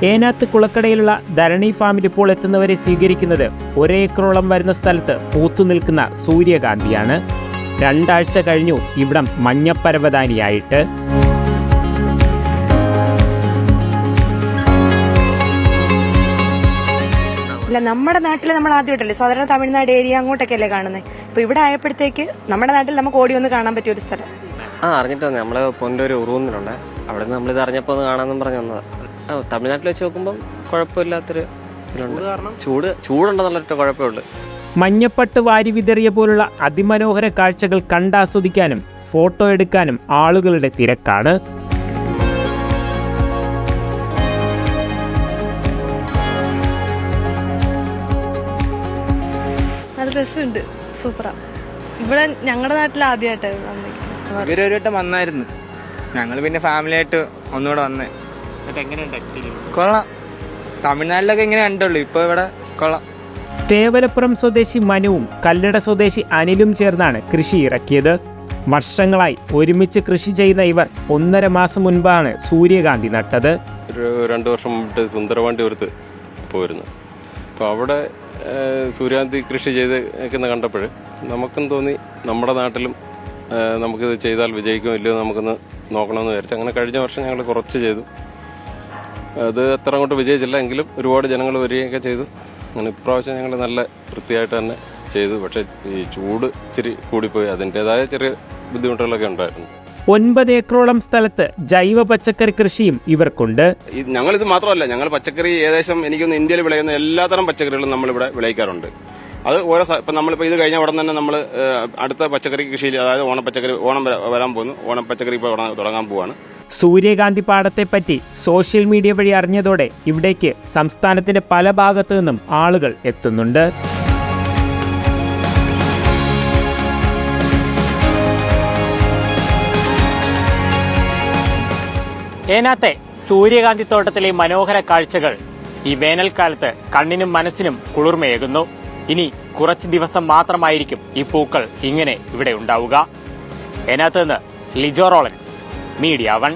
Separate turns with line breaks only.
ഏനാത്ത് കുളക്കടയിലുള്ള ധരണി ഫാമിൽ ഇപ്പോൾ എത്തുന്നവരെ സ്വീകരിക്കുന്നത് ഒരേക്കറോളം വരുന്ന സ്ഥലത്ത് പൂത്തുനിൽക്കുന്ന സൂര്യകാന്തിയാണ്. 2 ആഴ്ച കഴിഞ്ഞു ഇവിടം മഞ്ഞപ്പരവതാനിയായിട്ട്.
അല്ല, നമ്മുടെ നാട്ടിൽ നമ്മൾ ആദ്യമായിട്ടല്ലേ, സാധാരണ തമിഴ്നാട് ഏരിയ അങ്ങോട്ടൊക്കെ അല്ലേ കാണുന്നത്. ഇപ്പൊ ഇവിടെ ആയപ്പോഴത്തേക്ക് നമ്മുടെ നാട്ടിൽ നമുക്ക് ഓടി ഒന്ന് കാണാൻ പറ്റിയ ഒരു സ്ഥലം.
അറിഞ്ഞിട്ട് വന്നേ, നമ്മള് പൊന്നൊരു ഉറൂന്നിലുണ്ട്, അവിടെ നിന്ന് നമ്മളിത് അറിഞ്ഞപ്പോ ഒന്ന് കാണാമെന്നും പറഞ്ഞു വന്നതാ. തമിഴ്നാട്ടിൽ വെച്ച് നോക്കുമ്പോൾ കുഴപ്പമില്ലാത്തൊരു ചൂടുണ്ടെന്നുള്ളൊരു കുഴപ്പമുള്ളൂ.
മഞ്ഞപ്പട്ട് വാരി വിതറിയ പോലുള്ള അതിമനോഹര കാഴ്ചകൾ കണ്ടാസ്വദിക്കാനും ഫോട്ടോ എടുക്കാനും ആളുകളുടെ തിരക്കാണ്.
നല്ല രസമുണ്ട്, സൂപ്പറാ. ഇവിടെ ഞങ്ങളുടെ നാട്ടിൽ ആദ്യമായിട്ടായിരുന്നു.
ഇവരൊരു വട്ടം വന്നായിരുന്നു, ഞങ്ങൾ പിന്നെ ഫാമിലി ആയിട്ട് ഒന്നുകൂടെ വന്നേ. കൊള്ളാം, തമിഴ്നാട്ടിലൊക്കെ ഇങ്ങനെ കണ്ടുള്ളൂ, ഇപ്പൊ ഇവിടെ കൊള്ളാം.
തേവലപ്പുറം സ്വദേശി മനുവും കല്ലട സ്വദേശി അനിലും ചേർന്നാണ് കൃഷി ഇറക്കിയത്. വർഷങ്ങളായി ഒരുമിച്ച് കൃഷി ചെയ്യുന്ന ഇവർ 1.5 മാസം മുൻപാണ് സൂര്യകാന്തി നട്ടത്.
2 വർഷം മുമ്പ് സുന്ദരവാണ്ടിപുരത്ത് പോയിരുന്നു. അപ്പോൾ അവിടെ സൂര്യകാന്തി കൃഷി ചെയ്ത് കണ്ടപ്പോൾ നമുക്കും തോന്നി നമ്മുടെ നാട്ടിലും നമുക്കിത് ചെയ്താൽ വിജയിക്കുമോ ഇല്ലയോ നമുക്കൊന്ന് നോക്കണമെന്ന് വിചാരിച്ചു. അങ്ങനെ കഴിഞ്ഞ വർഷം ഞങ്ങൾ കുറച്ച് ചെയ്തു. അത് അത്ര അങ്ങോട്ട് വിജയിച്ചില്ല, എങ്കിലും ഒരുപാട് ജനങ്ങൾ വരികയൊക്കെ ചെയ്തു. അങ്ങനെ ഇപ്രാവശ്യം ഞങ്ങൾ നല്ല വൃത്തിയായിട്ട് തന്നെ ചെയ്തു. പക്ഷേ ഈ ചൂട് ഇച്ചിരി കൂടിപ്പോയി, അതിൻ്റെതായ ചെറിയ ബുദ്ധിമുട്ടുകളൊക്കെ ഉണ്ടായിരുന്നു.
9 ഏക്കറോളം സ്ഥലത്ത് ജൈവ പച്ചക്കറി കൃഷിയും ഇവർക്കുണ്ട്.
ഞങ്ങളിത് മാത്രമല്ല, ഞങ്ങൾ പച്ചക്കറി ഏകദേശം എനിക്കൊന്ന് ഇന്ത്യയിൽ വിളയുന്ന എല്ലാത്തരം പച്ചക്കറികളും നമ്മളിവിടെ വിളയിക്കാറുണ്ട്. അത് ഓരോ ഇപ്പം നമ്മളിപ്പോൾ ഇത് കഴിഞ്ഞ ഉടൻ തന്നെ നമ്മൾ അടുത്ത പച്ചക്കറി കൃഷിയിൽ, അതായത് ഓണം വരാൻ പോകുന്നു, ഓണപ്പച്ചക്കറി ഇപ്പോൾ തുടങ്ങാൻ പോവാണ്.
സൂര്യകാന്തി പാടത്തെപ്പറ്റി സോഷ്യൽ മീഡിയ വഴി അറിഞ്ഞതോടെ ഇവിടേക്ക് സംസ്ഥാനത്തിന്റെ പല ഭാഗത്തു നിന്നും ആളുകൾ എത്തുന്നുണ്ട്. ഏനാത്തെ സൂര്യകാന്തി തോട്ടത്തിലെ മനോഹര കാഴ്ചകൾ ഈ വേനൽക്കാലത്ത് കണ്ണിനും മനസ്സിനും കുളിർമയേകുന്നു. ഇനി കുറച്ച് ദിവസം മാത്രമായിരിക്കും ഈ പൂക്കൾ ഇങ്ങനെ ഇവിടെ ഉണ്ടാവുക. ഏനാത്ത് നിന്ന് ലിജോ റോളൻസ്, മീഡിയ 1.